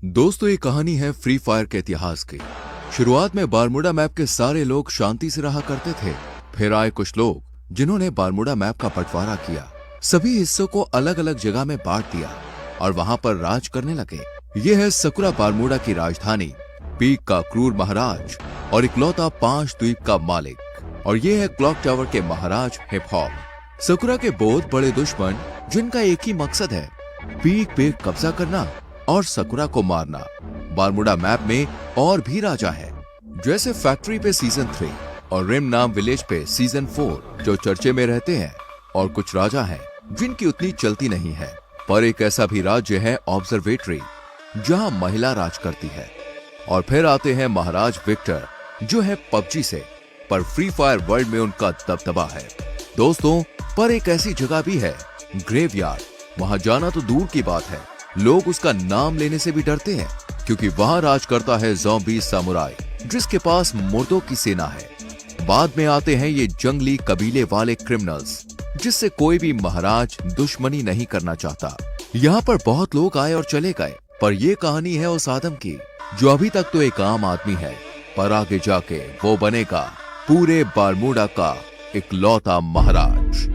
दोस्तों, ये कहानी है फ्री फायर के इतिहास की। शुरुआत में बारमूडा मैप के सारे लोग शांति से रहा करते थे। फिर आए कुछ लोग जिन्होंने बारमूडा मैप का बंटवारा किया, सभी हिस्सों को अलग अलग जगह में बांट दिया और वहां पर राज करने लगे। ये है सकुरा, बारमूडा की राजधानी, पीक का क्रूर महाराज और इकलौता 5 द्वीप का मालिक। और ये है क्लॉक टावर के महाराज हिप हॉप। सकुरा के बहुत बड़े दुश्मन जिनका एक ही मकसद है, पीक पे कब्जा करना और सकुरा को मारना। बारमूडा मैप में और भी राजा है, जैसे फैक्ट्री पे सीजन 3 और रिम नाम विलेज पे सीजन 4 जो चर्चे में रहते हैं। और कुछ राजा हैं जिनकी उतनी चलती नहीं है। पर एक ऐसा भी राज्य है ऑब्जर्वेटरी, जहां महिला राज करती है। और फिर आते हैं महाराज विक्टर, जो है पबजी से, पर फ्री फायर वर्ल्ड में उनका दबदबा है। दोस्तों, पर एक ऐसी जगह भी है, ग्रेवयार्ड। वहां जाना तो दूर की बात है, लोग उसका नाम लेने से भी डरते हैं, क्योंकि वहां राज करता है ज़ॉम्बी सामुराई, जिसके पास मुर्दों की सेना है। बाद में आते हैं ये जंगली कबीले वाले क्रिमिनल्स, जिससे कोई भी महाराज दुश्मनी नहीं करना चाहता। यहाँ पर बहुत लोग आए और चले गए, पर ये कहानी है उस आदम की जो अभी तक तो एक आम आदमी है, पर आगे जाके वो बनेगा पूरे बारमूडा का इकलौता महाराज।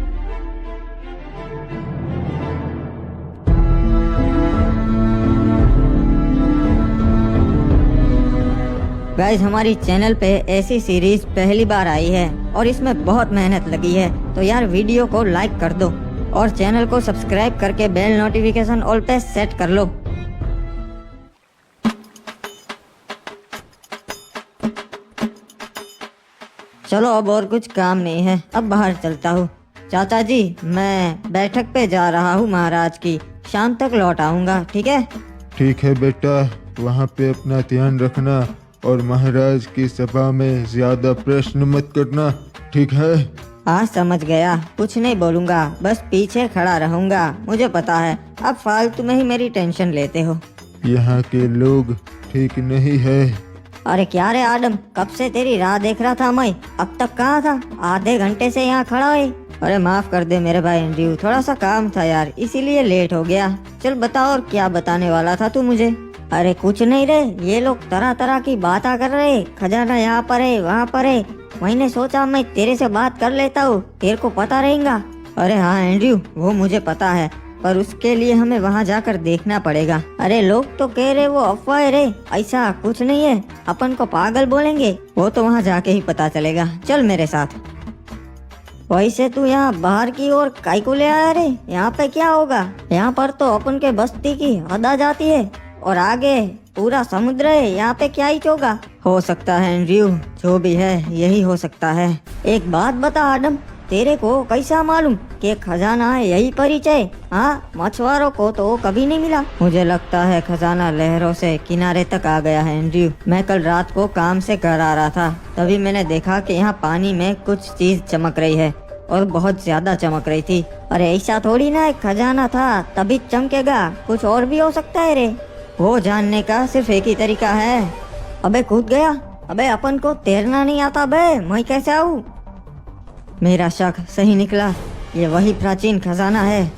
गाइस, हमारी चैनल पे ऐसी सीरीज पहली बार आई है और इसमें बहुत मेहनत लगी है, तो यार वीडियो को लाइक कर दो और चैनल को सब्सक्राइब करके बेल नोटिफिकेशन ऑल पे सेट कर लो। चलो, अब और कुछ काम नहीं है, अब बाहर चलता हूँ। चाचा जी, मैं बैठक पे जा रहा हूँ महाराज की, शाम तक लौट आऊंगा, ठीक है? ठीक है बेटा, वहाँ पे अपना ध्यान रखना और महाराज की सभा में ज्यादा प्रश्न मत करना, ठीक है? हाँ, समझ गया, कुछ नहीं बोलूंगा, बस पीछे खड़ा रहूंगा। मुझे पता है आप फालतू में ही मेरी टेंशन लेते हो। यहाँ के लोग ठीक नहीं है। अरे क्या रे आदम, कब से तेरी राह देख रहा था मैं, अब तक कहाँ था? आधे घंटे से यहाँ खड़ा है। अरे माफ कर दे मेरे भाई एंड्रयू, थोड़ा सा काम था यार, इसीलिए लेट हो गया। चल बता, और क्या बताने वाला था तू मुझे? अरे कुछ नहीं रे, ये लोग तरह तरह की बातें कर रहे, खजाना यहाँ पर है, वहाँ पर है। मैंने सोचा मैं तेरे से बात कर लेता हूँ, तेरे को पता रहेगा। अरे हाँ एंड्रयू, वो मुझे पता है, पर उसके लिए हमें वहाँ जाकर देखना पड़ेगा। अरे लोग तो कह रहे वो अफवाह है रे, ऐसा कुछ नहीं है, अपन को पागल बोलेंगे, वो तो वहाँ जाके ही पता चलेगा। चल मेरे साथ। वैसे तू यहाँ बाहर की ओर काहे को ले आया रे? यहाँ पे क्या होगा? यहाँ पर तो अपन के बस्ती की हद आ जाती है और आगे पूरा समुद्र है, यहाँ पे क्या ही होगा? हो सकता है एंड्रयू, जो भी है यही हो सकता है। एक बात बता आदम, तेरे को कैसा मालूम कि खजाना है यही परिचय? हाँ, मछुआरों को तो कभी नहीं मिला। मुझे लगता है खजाना लहरों से किनारे तक आ गया है एंड्रयू। मैं कल रात को काम से घर आ रहा था, तभी मैंने देखा कि यहाँ पानी में कुछ चीज चमक रही है और बहुत ज्यादा चमक रही थी। अरे ऐसा थोड़ी ना एक खजाना था तभी चमकेगा, कुछ और भी हो सकता है रे। वो जानने का सिर्फ एक ही तरीका है। अबे कूद गया। अबे अपन को तैरना नहीं आता बे, मैं कैसे आऊँ? मेरा शक सही निकला, ये वही प्राचीन खजाना है।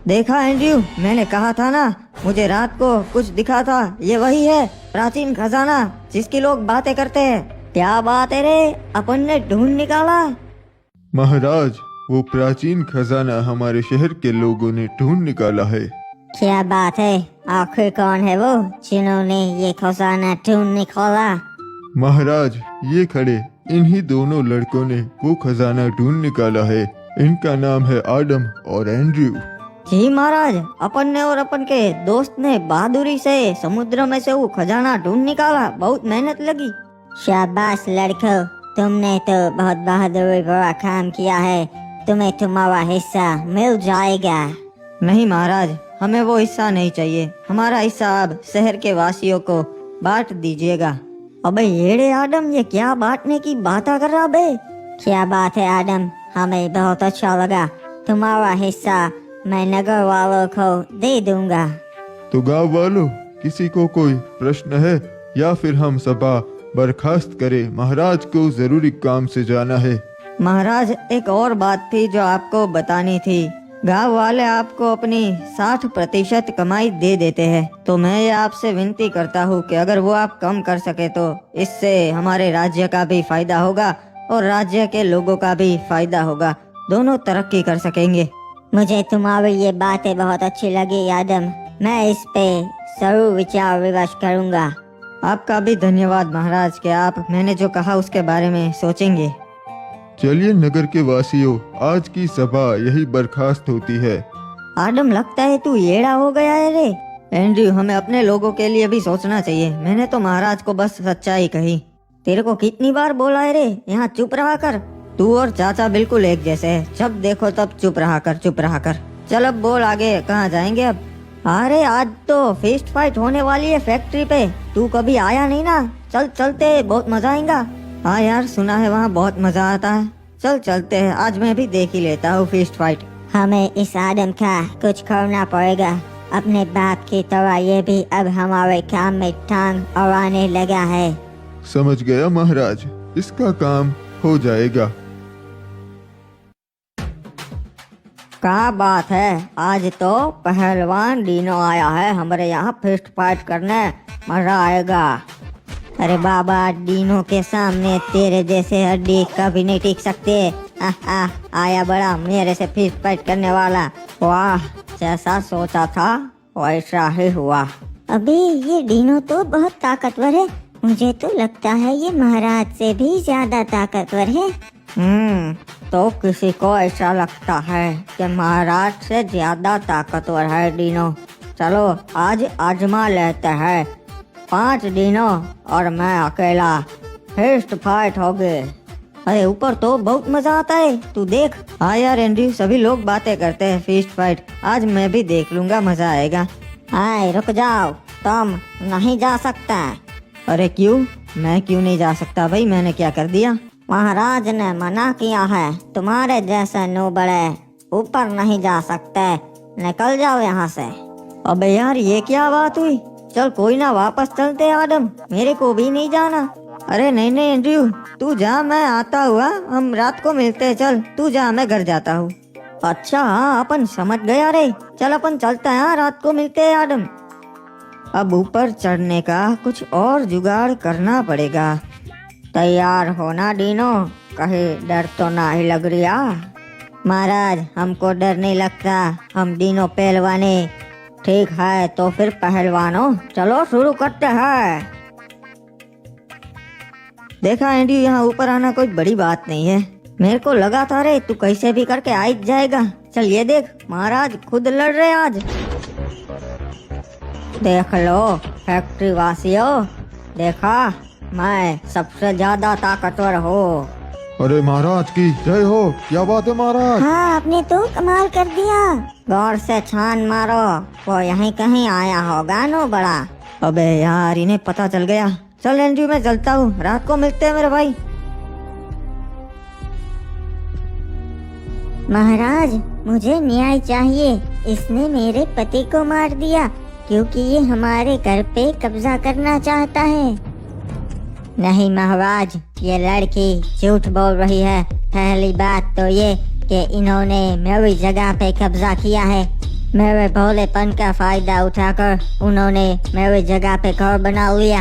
देखा एंड्रयू, मैंने कहा था ना, मुझे रात को कुछ दिखा था, ये वही है प्राचीन खजाना जिसकी लोग बातें करते हैं। क्या बात है रे, अपन ने ढूंढ निकाला। महाराज, वो प्राचीन खजाना हमारे शहर के लोगों ने ढूंढ निकाला है। क्या बात है? आखिर कौन है वो जिन्होंने ये खजाना ढूंढ निकाला? महाराज, ये खड़े इन्हीं दोनों लड़कों ने वो खजाना ढूंढ निकाला है। इनका नाम है आदम और एंड्रयू। जी महाराज, अपन ने और अपन के दोस्त ने बहादुरी से समुद्र में से वो खजाना ढूंढ निकाला, बहुत मेहनत लगी। शाबाश लड़कों, तुमने तो बहुत बहादुरी भरा काम किया है, तुम्हें तुम्हारा हिस्सा मिल जाएगा। नहीं महाराज, हमें वो हिस्सा नहीं चाहिए, हमारा हिस्सा आप शहर के वासियों को बांट दीजिएगा। अबे येड़े आदम, ये क्या बांटने की बात कर रहा बे? क्या बात है आदम, हमें बहुत अच्छा लगा, तुम्हारा हिस्सा मैं नगर वालों को दे दूंगा। तो गांव वालों, किसी को कोई प्रश्न है या फिर हम सभा बर्खास्त करें? महाराज को जरूरी काम से जाना है। महाराज, एक और बात थी जो आपको बतानी थी। गांव वाले आपको अपनी 60% कमाई दे देते हैं, तो मैं ये आपसे विनती करता हूँ कि अगर वो आप कम कर सके तो इससे हमारे राज्य का भी फायदा होगा और राज्य के लोगों का भी फायदा होगा, दोनों तरक्की कर सकेंगे। मुझे तुम्हारी ये बातें बहुत अच्छी लगी आदम। मैं इस पे जरूर विचार विमर्श करूंगा। आपका भी धन्यवाद महाराज कि आप मैंने जो कहा उसके बारे में सोचेंगे। चलिए नगर के वासियों, आज की सभा यही बर्खास्त होती है। आदम, लगता है तू येड़ा हो गया है रे। एंड्रयू, हमें अपने लोगों के लिए भी सोचना चाहिए। मैंने तो महाराज को बस सच्चाई कही। तेरे को कितनी बार बोला है रे, यहाँ चुप रहा कर। तू और चाचा बिल्कुल एक जैसे है, जब देखो तब चुप रहा कर, चुप रहा कर। चल अब बोल आगे, कहाँ जाएंगे अब? अरे आज तो फिस्ट फाइट होने वाली है फैक्ट्री पे, तू कभी आया नहीं ना। चल चलते, बहुत मजा आएगा। हाँ यार, सुना है वहाँ बहुत मजा आता है। चल चलते हैं, आज मैं भी देख ही लेता हूँ फिस्ट फाइट। हमें इस आदम का कुछ करना पड़ेगा। अपने बाप की तरह ये भी अब हमारे काम में टांग अड़ाने लगा है। समझ गया महाराज, इसका काम हो जाएगा। क्या बात है, आज तो पहलवान डीनो आया है हमारे यहाँ फिस्ट फाइट करने, मजा आएगा। अरे बाबा, डीनो के सामने तेरे जैसे हड्डी कभी नहीं टिक सकते। आया बड़ा मेरे से फिस्ट फाइट करने वाला। वाह, जैसा सोचा था वैसा ही हुआ। अभी ये डीनो तो बहुत ताकतवर है। मुझे तो लगता है ये महाराज से भी ज्यादा ताकतवर है। तो किसी को ऐसा लगता है कि महाराज से ज्यादा ताकतवर है डीनो। चलो आज आजमा लेते हैं। 5 डीनो और मैं अकेला, फिस्ट फाइट हो गए। अरे ऊपर तो बहुत मजा आता है, तू देख। हाँ यार एंड्रयू, सभी लोग बातें करते हैं फिस्ट फाइट, आज मैं भी देख लूंगा, मजा आएगा। हाय रुक जाओ, तुम नहीं जा सकता। अरे क्यों? मैं क्यों नहीं जा सकता भाई, मैंने क्या कर दिया? महाराज ने मना किया है, तुम्हारे जैसे नूबड़े ऊपर नहीं जा सकते। निकल जाओ यहाँ से। अबे यार, ये क्या बात हुई? चल कोई ना, वापस चलते हैं आदम, मेरे को भी नहीं जाना। अरे नहीं नहीं एंड्रयू, तू जा, मैं आता हुआ, हम रात को मिलते हैं। चल तू जा, मैं घर जाता हूँ। अच्छा हाँ, अपन समझ गया रे। चल अपन चलते हैं, रात को मिलते हैं आदम। अब ऊपर चढ़ने का कुछ और जुगाड़ करना पड़ेगा। तैयार होना डीनो, कहीं डर तो ना ही लग रहा। महाराज, हमको डर नहीं लगता, हम डीनो पहलवाने। ठीक है तो फिर पहलवानों, चलो शुरू करते हैं। देखा एंडी, यहाँ ऊपर आना कोई बड़ी बात नहीं है। मेरे को लगा था रे तू कैसे भी करके आ जाएगा। चल ये देख, महाराज खुद लड़ रहे आज। देख लो फैक्ट्री वासियों, देखा मैं सबसे ज्यादा ताकतवर हूँ। अरे महाराज की जय हो, क्या बात है महाराज। हाँ, आपने तो कमाल कर दिया। गौर से छान मारो, वो यहीं कहीं आया होगा नो बड़ा। अबे यार, इन्हें पता चल गया। चल एंड्रयू, मैं चलता हूँ, रात को मिलते हैं मेरे भाई। महाराज, मुझे न्याय चाहिए। इसने मेरे पति को मार दिया क्योंकि ये हमारे घर पे कब्जा करना चाहता है। नहीं महाराज, ये लड़की झूठ बोल रही है। पहली बात तो ये कि इन्होंने मेरी जगह पे कब्जा किया है। मेरे भोलेपन का फायदा उठाकर उन्होंने मेरी जगह पे घर बना लिया।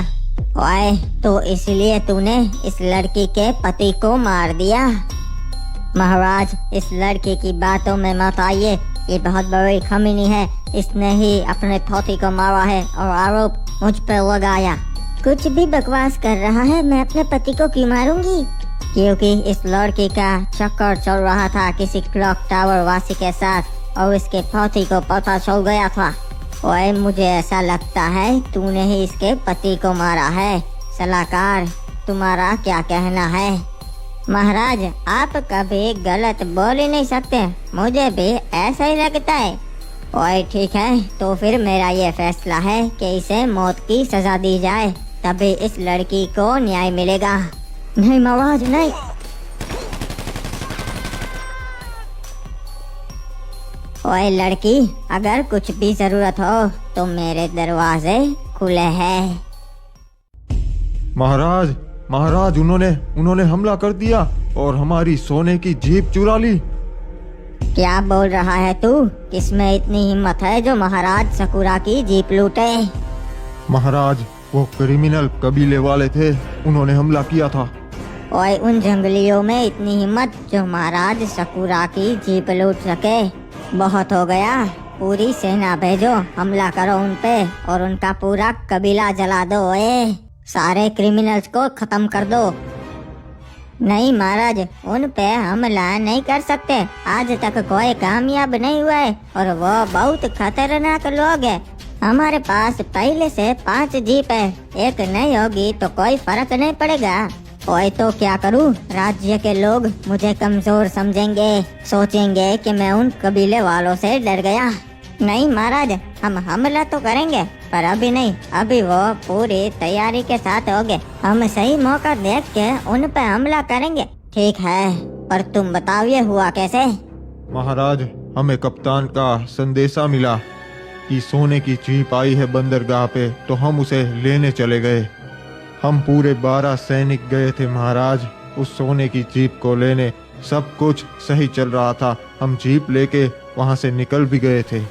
ओए, तो इसलिए तूने इस लड़की के पति को मार दिया। महाराज, इस लड़के की बातों में मत आइए, ये बहुत बड़ी खमीनी है। इसने ही अपने पति को मारा है और आरोप मुझ पर लगाया। कुछ भी बकवास कर रहा है, मैं अपने पति को क्यों मारूंगी? क्योंकि इस लड़की का चक्कर चल रहा था किसी क्लॉक टावर वासी के साथ और इसके पति को पता चल गया था। ओए, मुझे ऐसा लगता है तूने ही इसके पति को मारा है। सलाहकार, तुम्हारा क्या कहना है? महाराज, आप कभी गलत बोल ही नहीं सकते, मुझे भी ऐसा ही लगता है। ओए ठीक है, तो फिर मेरा ये फैसला है कि इसे मौत की सजा दी जाए, तभी इस लड़की को न्याय मिलेगा। नहीं महाराज, नहीं। ओए लड़की, अगर कुछ भी जरूरत हो तो मेरे दरवाजे खुले हैं। महाराज, उन्होंने हमला कर दिया और हमारी सोने की जीप चुरा ली। क्या बोल रहा है तू? किसमें इतनी हिम्मत है जो महाराज सकुरा की जीप लूटे? महाराज, वो क्रिमिनल कबीले वाले थे, उन्होंने हमला किया था। ओए, उन जंगलियों में इतनी हिम्मत जो महाराज सकुरा की जीप लूट सके? बहुत हो गया। पूरी सेना भेजो, हमला करो उन पे और उनका पूरा कबीला जला दो। ओए, सारे क्रिमिनल्स को खत्म कर दो। नहीं महाराज, उन पे हमला नहीं कर सकते। आज तक कोई कामयाब नहीं हुआ है और वो बहुत खतरनाक लोग हैं। हमारे पास पहले से 5 जीप है, एक नहीं होगी तो कोई फर्क नहीं पड़ेगा। ओए, तो क्या करूं? राज्य के लोग मुझे कमजोर समझेंगे, सोचेंगे कि मैं उन कबीले वालों से डर गया। नहीं महाराज, हम हमला तो करेंगे पर अभी नहीं, अभी वो पूरी तैयारी के साथ होंगे। हम सही मौका देख के उन पे हमला करेंगे। ठीक है, पर तुम बताओ ये हुआ कैसे? महाराज, हमें कप्तान का संदेशा मिला कि सोने की जीप आई है बंदरगाह पे, तो हम उसे लेने चले गए। हम पूरे 12 सैनिक गए थे महाराज उस सोने की जीप को लेने। सब कुछ सही चल रहा था, हम जीप लेके वहां से निकल भी गए थे।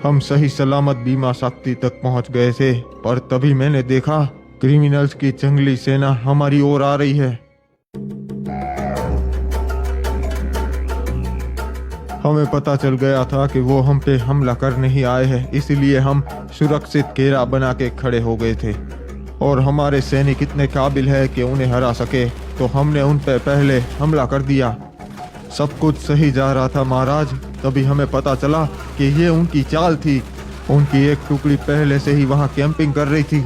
हम सही सलामत बीमा शक्ति तक पहुंच गए थे, पर तभी मैंने देखा क्रिमिनल्स की जंगली सेना हमारी ओर आ रही है। हमें पता चल गया था कि वो हम पे हमला करने ही आए हैं, इसलिए हम सुरक्षित घेरा बना के खड़े हो गए थे। और हमारे सैनिक इतने काबिल है कि उन्हें हरा सके, तो हमने उन पे पहले हमला कर दिया। सब कुछ सही जा रहा था महाराज, तभी हमें पता चला कि ये उनकी चाल थी। उनकी एक टुकड़ी पहले से ही वहां कैंपिंग कर रही थी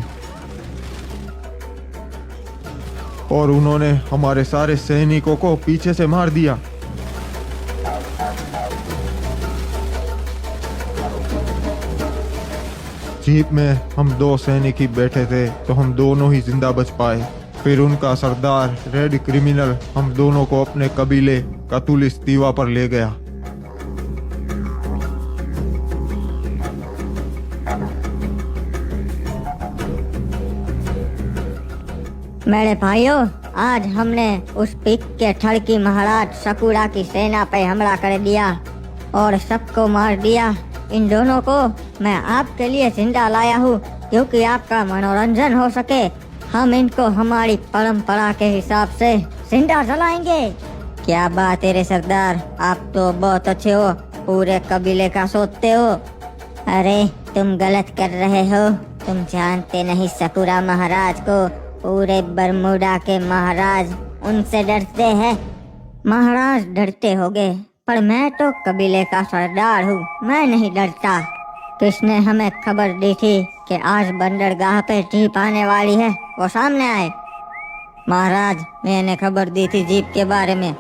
और उन्होंने हमारे सारे सैनिकों को पीछे से मार दिया। जीप में हम 2 सैनिक ही बैठे थे, तो हम दोनों ही जिंदा बच पाए। फिर उनका सरदार रेड क्रिमिनल हम दोनों को अपने कबीले कतुलिस्तीवा पर ले गया। मेरे भाइयों, आज हमने उस पिक के ठड़की महाराज सकुरा की सेना पे हमला कर दिया और सबको मार दिया। इन दोनों को मैं आपके लिए जिंदा लाया हूँ क्योंकि आपका मनोरंजन हो सके। हम इनको हमारी परंपरा के हिसाब से जिंदा जलाएंगे। क्या बात है रे सरदार, आप तो बहुत अच्छे हो, पूरे कबीले का सोचते हो। अरे, तुम गलत कर रहे हो। तुम जानते नहीं सकुरा महाराज को। पूरे बरमूडा के महाराज उनसे डरते हैं। महाराज डरते होगे, पर मैं तो कबीले का सरदार हूँ, मैं नहीं डरता। किसने हमें खबर दी थी कि आज बंदरगाह पे जीप आने वाली है? वो सामने आए। महाराज, मैंने खबर दी थी जीप के बारे में।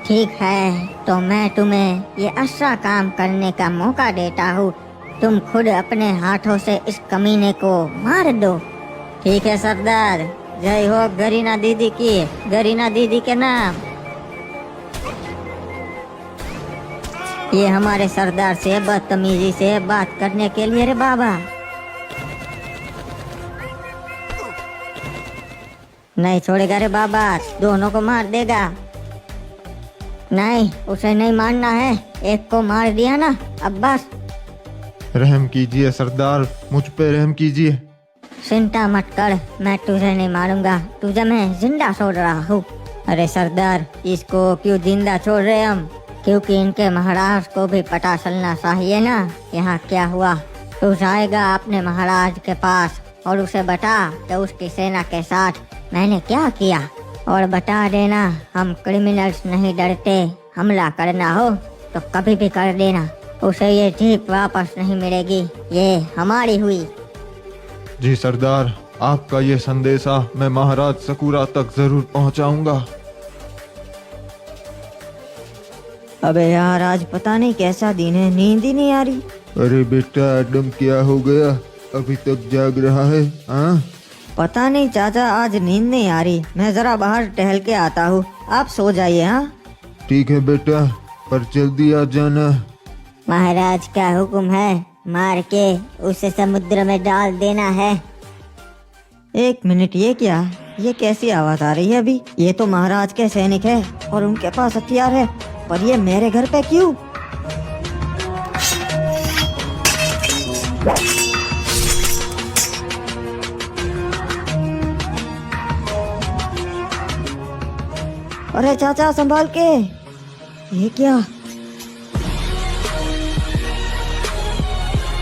ठीक है, तो मैं तुम्हें ये अच्छा काम करने का मौका देता हूँ। तुम खुद अपने हाथों से इस कमीने को मार दो। ठीक है सरदार, जय हो गरीना दीदी की, गरीना दीदी के नाम। ये हमारे सरदार से बदतमीजी से बात करने के लिए रे बाबा। नहीं छोड़ेगा रे बाबा, दोनों को मार देगा। नहीं, उसे नहीं मारना है, एक को मार दिया ना, अब बस। रहम कीजिए सरदार, मुझ पे रहम कीजिए। चिंता मत कर, मैं तुझे नहीं मारूंगा, तुझे मैं जिंदा छोड़ रहा हूँ। अरे सरदार, इसको क्यों जिंदा छोड़ रहे हम? क्योंकि इनके महाराज को भी पता चलना चाहिए ना यहाँ क्या हुआ। तू जाएगा अपने महाराज के पास और उसे बता कि उसकी सेना के साथ मैंने क्या किया, और बता देना हम क्रिमिनल्स नहीं डरते, हमला करना हो तो कभी भी कर देना, उसे ये जीप वापस नहीं मिलेगी, ये हमारी हुई। जी सरदार, आपका ये संदेशा मैं महाराज सकुरा तक जरूर पहुंचाऊंगा। अबे यार, आज पता नहीं कैसा दिन है, नींद ही नहीं आ रही। अरे बेटा एडम, क्या हो गया? अभी तक जाग रहा है? हाँ, पता नहीं चाचा, आज नींद नहीं आ रही, मैं जरा बाहर टहल के आता हूँ, आप सो जाइए। हाँ ठीक है बेटा, पर जल्दी आ जाना। महाराज का हुक्म है, मार के उसे समुद्र में डाल देना है। एक मिनट, ये क्या? ये कैसी आवाज आ रही है अभी? ये तो महाराज के सैनिक है और उनके पास हथियार है, पर ये मेरे घर पे क्यों? अरे चाचा संभाल के। ये क्या?